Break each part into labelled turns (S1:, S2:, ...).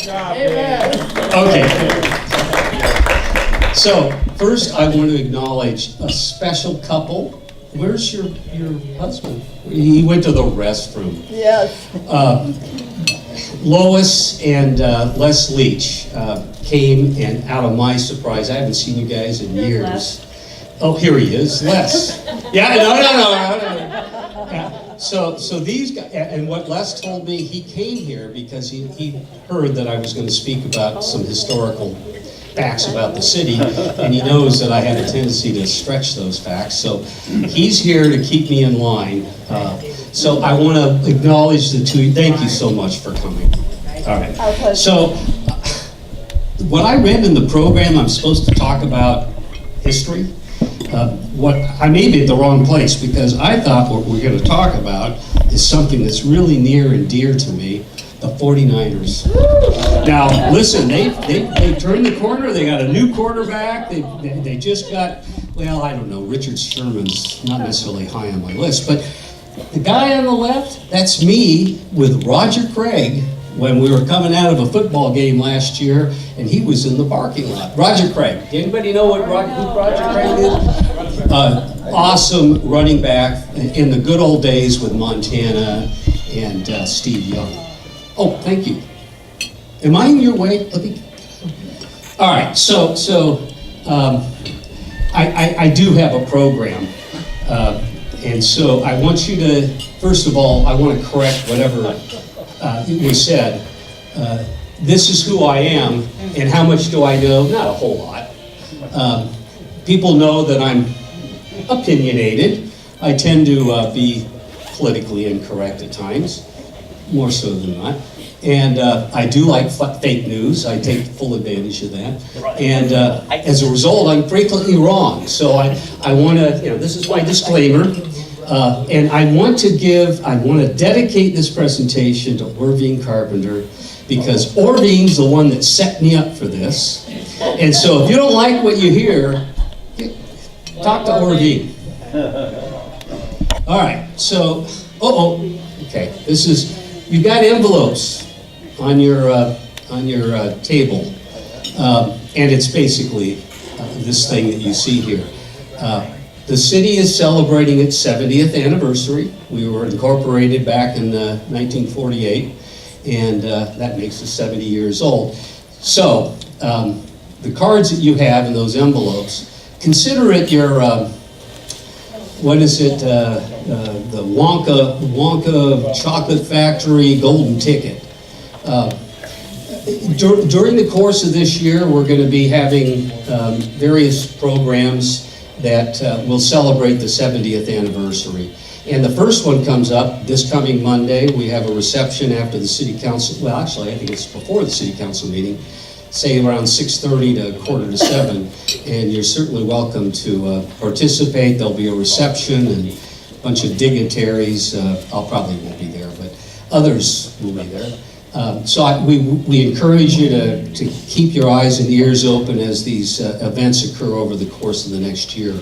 S1: Okay. So first, I want to acknowledge a special couple. Where's your husband? He went to the restroom.
S2: Yes.
S1: Lois and Les Leach came, and out of my surprise, I haven't seen you guys in years. Oh, here he is, Les. Yeah, no. Yeah. So these guys, and what Les told me, he came here because he heard that I was going to speak about some historical facts about the city, and he knows that I have a tendency to stretch those facts. So he's here to keep me in line. So I want to acknowledge the two. Thank you so much for coming. All right. So what I read in the program, I'm supposed to talk about history. What I may be at the wrong place, because I thought what we're going to talk about is something that's really near and dear to me. The 49ers. Now, listen, they turned the corner. They got a new quarterback. They just got, well, I don't know, Richard Sherman's not necessarily high on my list, but the guy on the left, that's me with Roger Craig when we were coming out of a football game last year, and he was in the parking lot. Roger Craig. Anybody know who Roger Craig is? Awesome running back in the good old days with Montana and Steve Young. Oh, thank you. Am I in your way? All right, so I do have a program. And so I want you to, first of all, I want to correct whatever was said. This is who I am, and how much do I know? Not a whole lot. People know that I'm opinionated. I tend to be politically incorrect at times. More so than not. And I do like fake news. I take full advantage of that. And as a result, I'm frequently wrong. So I want to, this is my disclaimer. And I want to dedicate this presentation to Orvine Carpenter, because Orvine's the one that set me up for this. And so if you don't like what you hear, talk to Orvine. All right, so, okay, this is, you got envelopes on your table, and it's basically this thing that you see here. The city is celebrating its 70th anniversary. We were incorporated back in 1948, and that makes us 70 years old. So the cards that you have in those envelopes, consider it your what is it? The Wonka Chocolate Factory Golden Ticket. During the course of this year, we're going to be having various programs that will celebrate the 70th anniversary. And the first one comes up this coming Monday. We have a reception after the city council, well, actually, I think it's before the city council meeting, say around 6:30 to 6:45, and you're certainly welcome to participate. There'll be a reception and a bunch of dignitaries. I'll probably won't be there, but others will be there. We encourage you to keep your eyes and ears open as these events occur over the course of the next year.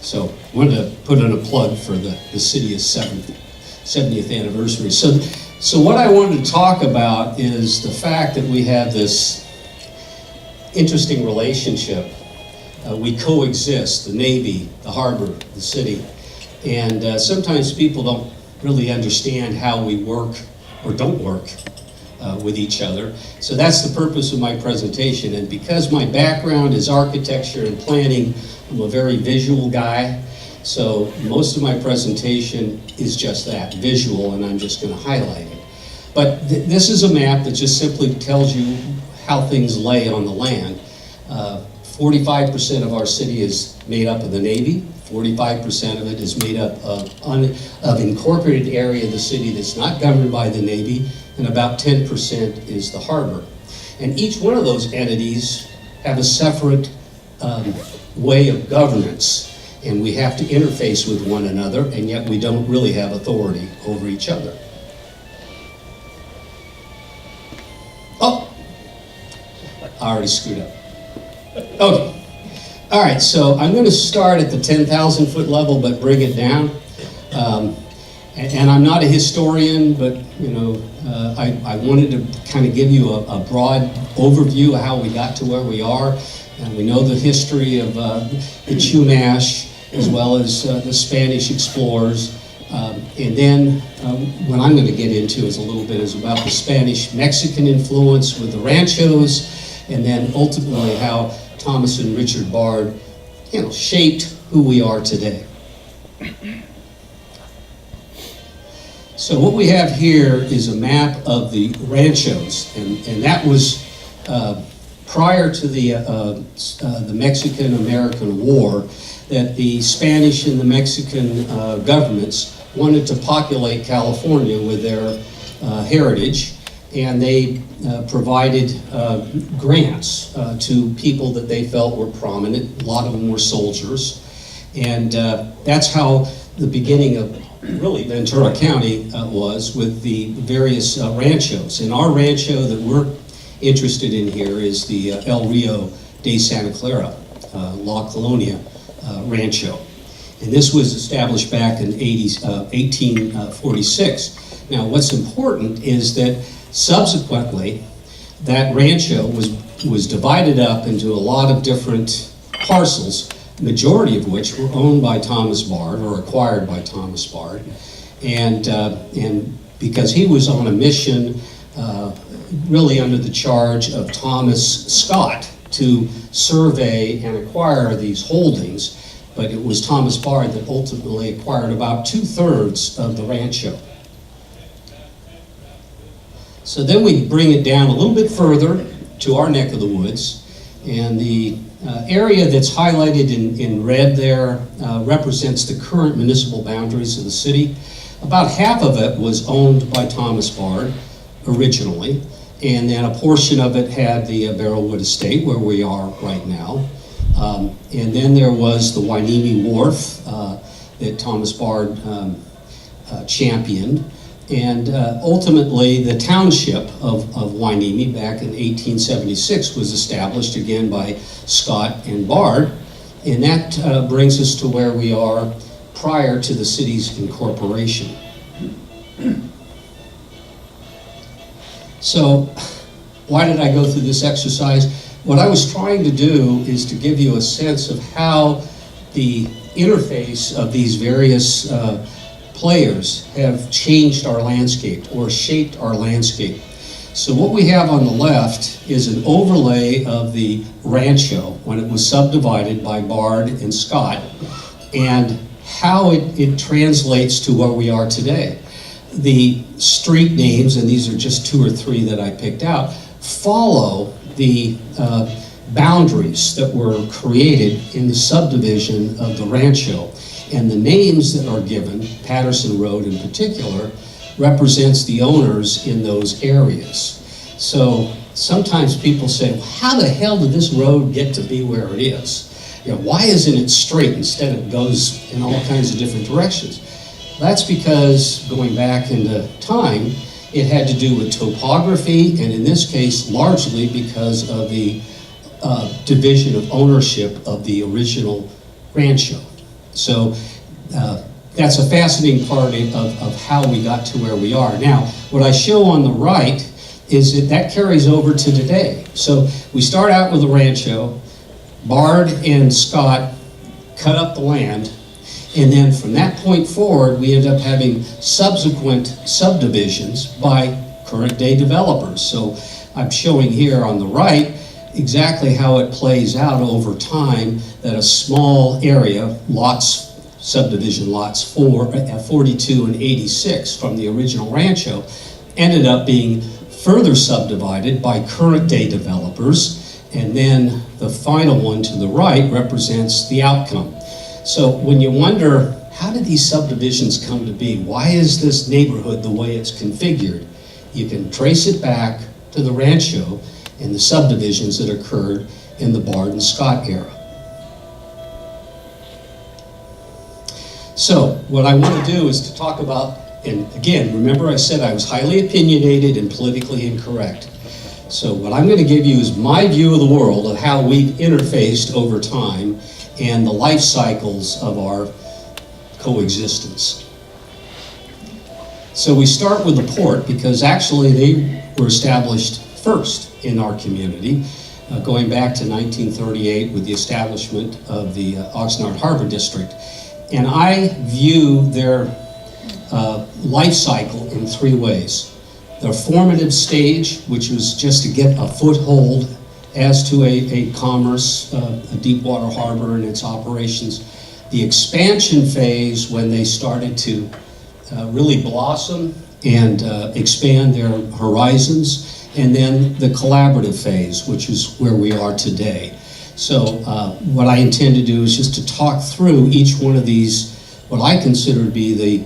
S1: So I wanted to put in a plug for the city's 70th anniversary. So what I wanted to talk about is the fact that we have this interesting relationship. We coexist, the Navy, the harbor, the city. And sometimes people don't really understand how we work or don't work with each other. So that's the purpose of my presentation. And because my background is architecture and planning, I'm a very visual guy. So most of my presentation is just that, visual, and I'm just going to highlight it. But this is a map that just simply tells you how things lay on the land. 45% of our city is made up of the Navy. 45% of it is made up of incorporated area of the city that's not governed by the Navy, and about 10% is the harbor. And each one of those entities have a separate way of governance, and we have to interface with one another, and yet we don't really have authority over each other. Oh, I already screwed up. Okay. All right, so I'm going to start at the 10,000 foot level, but bring it down. And I'm not a historian, but I wanted to kind of give you a broad overview of how we got to where we are. And we know the history of the Chumash, as well as the Spanish explorers. And then what I'm going to get into is a little bit is about the Spanish-Mexican influence with the ranchos, and then ultimately how Thomas and Richard Bard, shaped who we are today. So what we have here is a map of the ranchos, and that was prior to the Mexican-American War, that the Spanish and the Mexican governments wanted to populate California with their heritage, and they provided grants to people that they felt were prominent. A lot of them were soldiers, and that's how the beginning of really Ventura County was, with the various ranchos. And our rancho that we're interested in here is the El Rio de Santa Clara, La Colonia Rancho. And this was established back in 1846. Now what's important is that subsequently that rancho was divided up into a lot of different parcels, majority of which were owned by Thomas Bard or acquired by Thomas Bard. And because he was on a mission really under the charge of Thomas Scott to survey and acquire these holdings, but it was Thomas Bard that ultimately acquired about 2/3 of the rancho. So then we bring it down a little bit further to our neck of the woods, and the area that's highlighted in red there represents the current municipal boundaries of the city. About half of it was owned by Thomas Bard originally, and then a portion of it had the Barrelwood Estate, where we are right now. And then there was the Hueneme Wharf that Thomas Bard championed. And ultimately, the township of Hueneme back in 1876 was established again by Scott and Bard. And that brings us to where we are prior to the city's incorporation. So, why did I go through this exercise? What I was trying to do is to give you a sense of how the interface of these various players have changed our landscape or shaped our landscape. So what we have on the left is an overlay of the rancho when it was subdivided by Bard and Scott, and how it translates to where we are today. The street names, and these are just 2 or 3 that I picked out, follow the boundaries that were created in the subdivision of the rancho. And the names that are given, Patterson Road in particular, represents the owners in those areas. So sometimes people say, well, how the hell did this road get to be where it is? Why isn't it straight instead it goes in all kinds of different directions? That's because, going back into time, it had to do with topography, and in this case, largely because of the division of ownership of the original rancho. So that's a fascinating part of how we got to where we are. Now, what I show on the right is that carries over to today. So we start out with a rancho. Bard and Scott cut up the land, and then from that point forward, we end up having subsequent subdivisions by current day developers. So I'm showing here on the right exactly how it plays out over time, that a small area, subdivision lots 42 and 86 from the original rancho, ended up being further subdivided by current day developers, and then the final one to the right represents the outcome. So when you wonder, how did these subdivisions come to be? Why is this neighborhood the way it's configured? You can trace it back to the rancho and the subdivisions that occurred in the Bard and Scott era. So what I want to do is to talk about, and again, remember I said I was highly opinionated and politically incorrect. So what I'm going to give you is my view of the world, of how we've interfaced over time and the life cycles of our coexistence. So we start with the port because actually they were established first in our community, going back to 1938 with the establishment of the Oxnard Harbor District. And I view their life cycle in three ways. The formative stage, which was just to get a foothold as to a commerce, a deep water harbor and its operations. The expansion phase, when they started to really blossom and expand their horizons, and then the collaborative phase, which is where we are today. So what I intend to do is just to talk through each one of these, what I consider to be the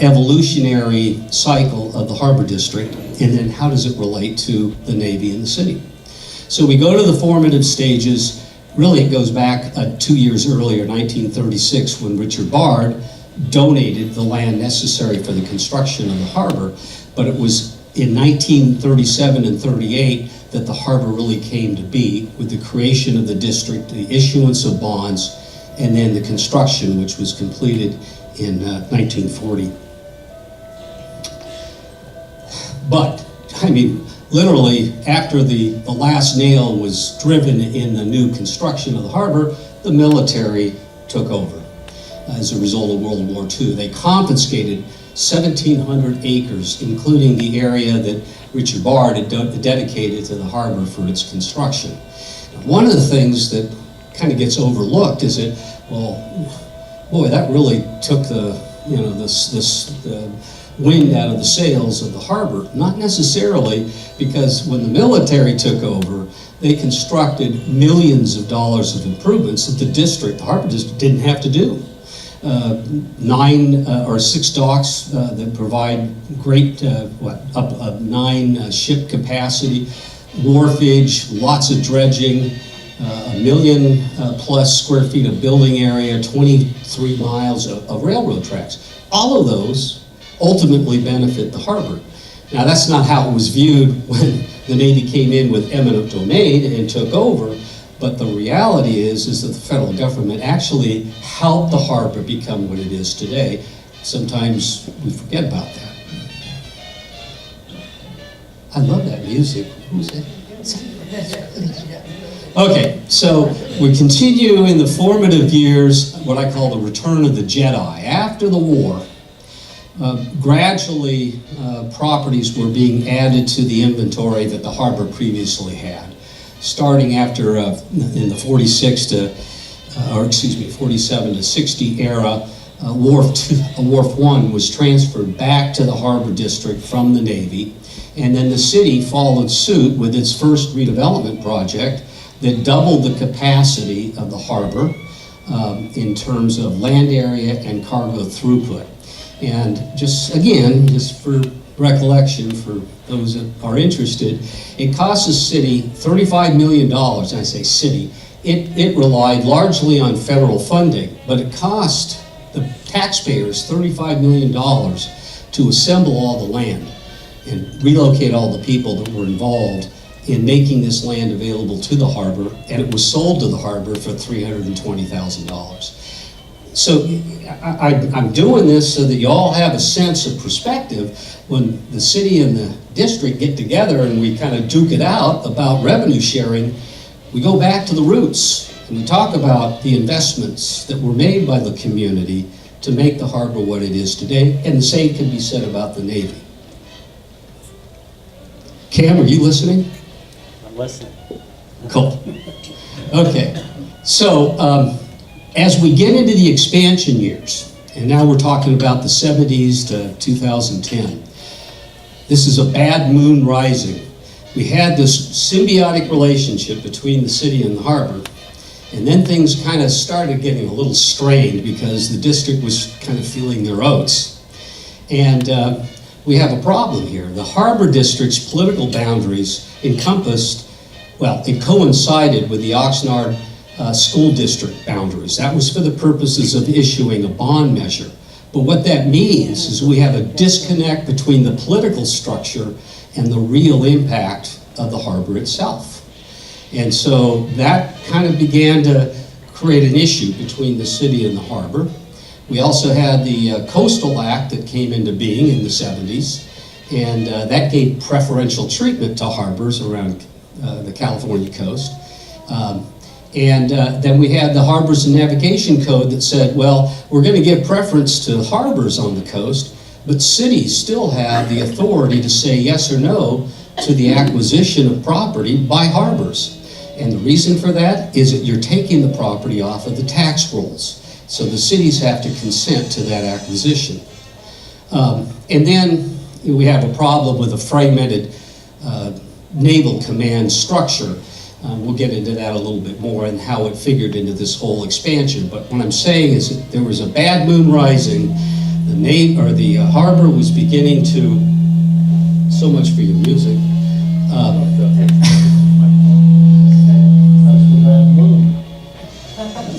S1: evolutionary cycle of the Harbor District, and then how does it relate to the Navy and the city. So we go to the formative stages. Really, it goes back 2 years earlier, 1936, when Richard Bard donated the land necessary for the construction of the harbor. But it was in 1937 and 38 that the harbor really came to be, with the creation of the district, the issuance of bonds, and then the construction, which was completed in 1940. But, I mean, literally, after the last nail was driven in the new construction of the harbor, the military took over as a result of World War II. They confiscated 1,700 acres, including the area that Richard Bard had dedicated to the harbor for its construction. One of the things that kind of gets overlooked is that, well, boy, that really took the wind out of the sails of the harbor. Not necessarily, because when the military took over, they constructed millions of dollars of improvements that the harbor district didn't have to do. 9 or 6 docks that provide great, 9 ship capacity, wharfage, lots of dredging, 1 million plus square feet of building area, 23 miles of railroad tracks. All of those ultimately benefit the harbor. Now, that's not how it was viewed when the Navy came in with eminent domain and took over, but the reality is that the federal government actually helped the harbor become what it is today. Sometimes we forget about that. I love that music. Who's that? Okay, so we continue in the formative years, what I call the return of the Jedi. After the war, gradually properties were being added to the inventory that the harbor previously had. Starting after in the 47 to 60 era, Wharf 1 was transferred back to the Harbor District from the Navy, and then the city followed suit with its first redevelopment project that doubled the capacity of the harbor in terms of land area and cargo throughput. And just for recollection for those that are interested, it cost the city $35 million, and I say city, it relied largely on federal funding, but it cost the taxpayers $35 million to assemble all the land and relocate all the people that were involved in making this land available to the harbor, and it was sold to the harbor for $320,000. So I'm doing this so that you all have a sense of perspective when the city and the district get together and we kind of duke it out about revenue sharing. We go back to the roots and we talk about the investments that were made by the community to make the harbor what it is today, and the same can be said about the Navy. Cam, are you listening?
S2: I'm listening.
S1: Cool. Okay, so as we get into the expansion years, and now we're talking about the 70s to 2010, this is a bad moon rising. We had this symbiotic relationship between the city and the harbor, and then things kind of started getting a little strained because the district was kind of feeling their oats. And we have a problem here. The harbor district's political boundaries it coincided with the Oxnard school district boundaries. That was for the purposes of issuing a bond measure. But what that means is we have a disconnect between the political structure and the real impact of the harbor itself. And so that kind of began to create an issue between the city and the harbor. We also had the Coastal Act that came into being in the 70s, and that gave preferential treatment to harbors around the California coast. Then we had the Harbors and Navigation Code that said, well, we're going to give preference to harbors on the coast, but cities still have the authority to say yes or no to the acquisition of property by harbors. And the reason for that is that you're taking the property off of the tax rolls. So the cities have to consent to that acquisition. And then we have a problem with a fragmented naval command structure. We'll get into that a little bit more and how it figured into this whole expansion. But what I'm saying is that there was a bad moon rising. The harbor was beginning to. So much for your music.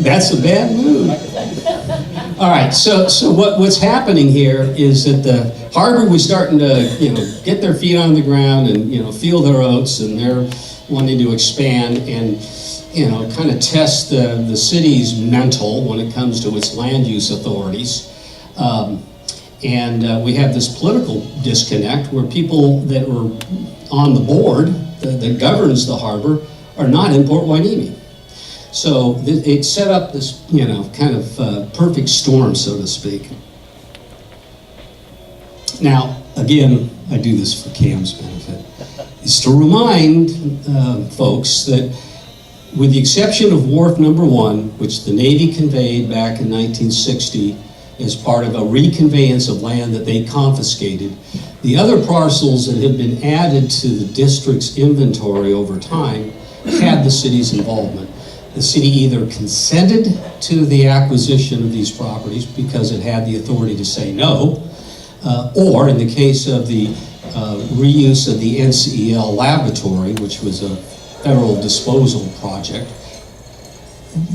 S1: That's a bad mood. All right, so what's happening here is that the harbor was starting to, get their feet on the ground and, feel their oats, and they're wanting to expand and, kind of test the city's mental when it comes to its land use authorities. We have this political disconnect where people that were on the board that governs the harbor are not in Port Hueneme. So it set up this, kind of perfect storm, so to speak. Now, again, I do this for Cam's benefit, is to remind folks that with the exception of Wharf Number 1, which the Navy conveyed back in 1960 as part of a reconveyance of land that they confiscated, the other parcels that have been added to the district's inventory over time had the city's involvement. The city either consented to the acquisition of these properties because it had the authority to say no, or in the case of the reuse of the NCEL laboratory, which was a federal disposal project,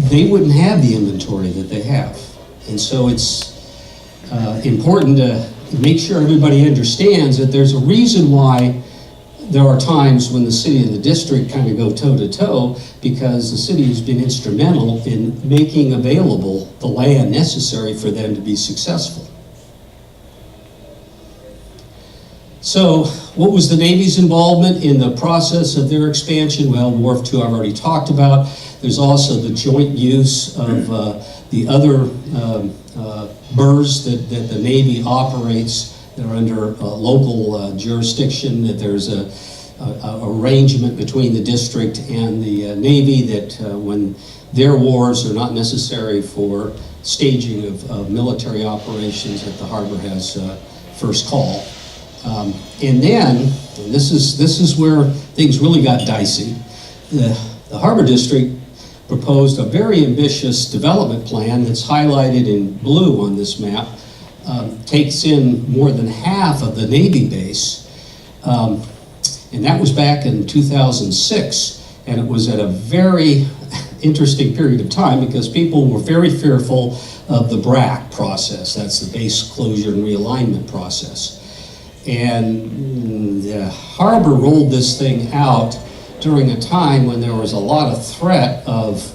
S1: they wouldn't have the inventory that they have. And so it's important to make sure everybody understands that there's a reason why there are times when the city and the district kind of go toe-to-toe, because the city has been instrumental in making available the land necessary for them to be successful. So what was the Navy's involvement in the process of their expansion? Well, Wharf 2 I've already talked about. There's also the joint use of the other burrs that the Navy operates. They're under local jurisdiction, that there's a arrangement between the district and the Navy that when their wars are not necessary for staging of military operations, that the harbor has first call. And this is where things really got dicey. The Harbor District proposed a very ambitious development plan that's highlighted in blue on this map. Takes in more than half of the Navy base, and that was back in 2006, and it was at a very interesting period of time because people were very fearful of the BRAC process. That's the base closure and realignment process. And the harbor rolled this thing out during a time when there was a lot of threat of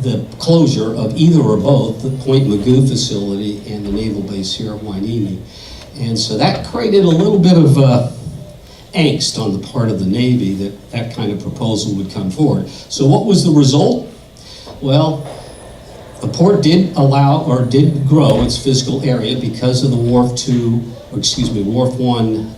S1: the closure of either or both the Point Magoo facility and the naval base here at Hueneme. And so that created a little bit of angst on the part of the Navy that kind of proposal would come forward. So what was the result? Well, the port did grow its physical area because of the Wharf 1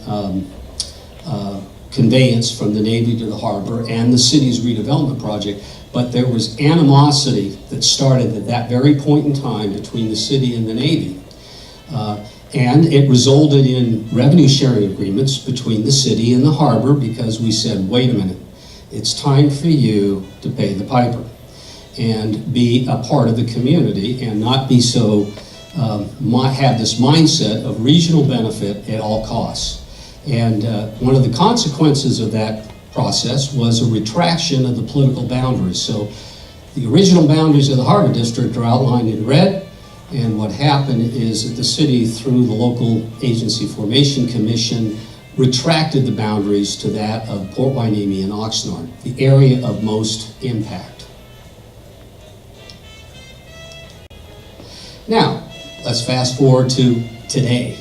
S1: conveyance from the Navy to the harbor and the city's redevelopment project. But there was animosity that started at that very point in time between the city and the Navy. And it resulted in revenue sharing agreements between the city and the harbor because we said, wait a minute, it's time for you to pay the piper and be a part of the community and not be so, have this mindset of regional benefit at all costs. And one of the consequences of that process was a retraction of the political boundaries. So the original boundaries of the Harbor District are outlined in red, and what happened is that the city, through the local agency formation commission, retracted the boundaries to that of Port Hueneme and Oxnard, the area of most impact. Now, let's fast forward to today.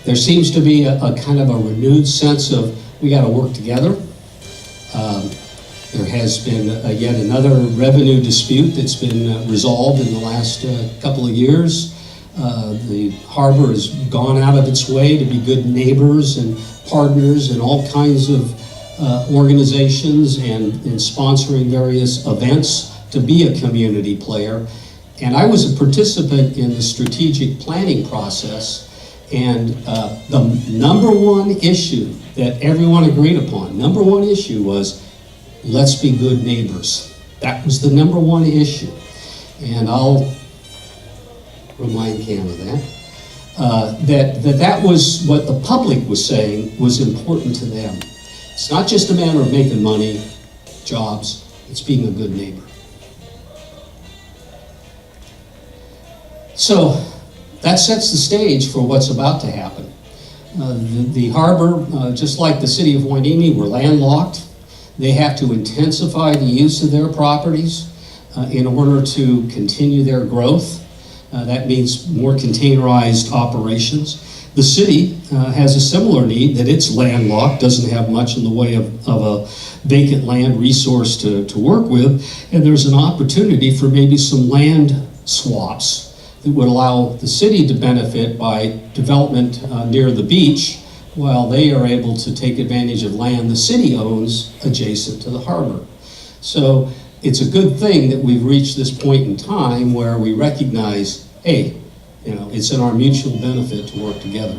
S1: There seems to be a kind of a renewed sense of we got to work together. There has been yet another revenue dispute that's been resolved in the last couple of years. The harbor has gone out of its way to be good neighbors and partners and all kinds of organizations and sponsoring various events to be a community player. And I was a participant in the strategic planning process, and the number one issue that everyone agreed upon, number one issue was, let's be good neighbors. That was the number one issue. And I'll remind Cam of that. That was what the public was saying was important to them. It's not just a matter of making money, jobs, it's being a good neighbor. So that sets the stage for what's about to happen. The harbor, just like the city of Hueneme, were landlocked. They have to intensify the use of their properties in order to continue their growth. That means more containerized operations. The city has a similar need, that it's landlocked, doesn't have much in the way of a vacant land resource to work with, and there's an opportunity for maybe some land swaps that would allow the city to benefit by development near the beach, while they are able to take advantage of land the city owns adjacent to the harbor. So it's a good thing that we've reached this point in time where we recognize, hey, it's in our mutual benefit to work together.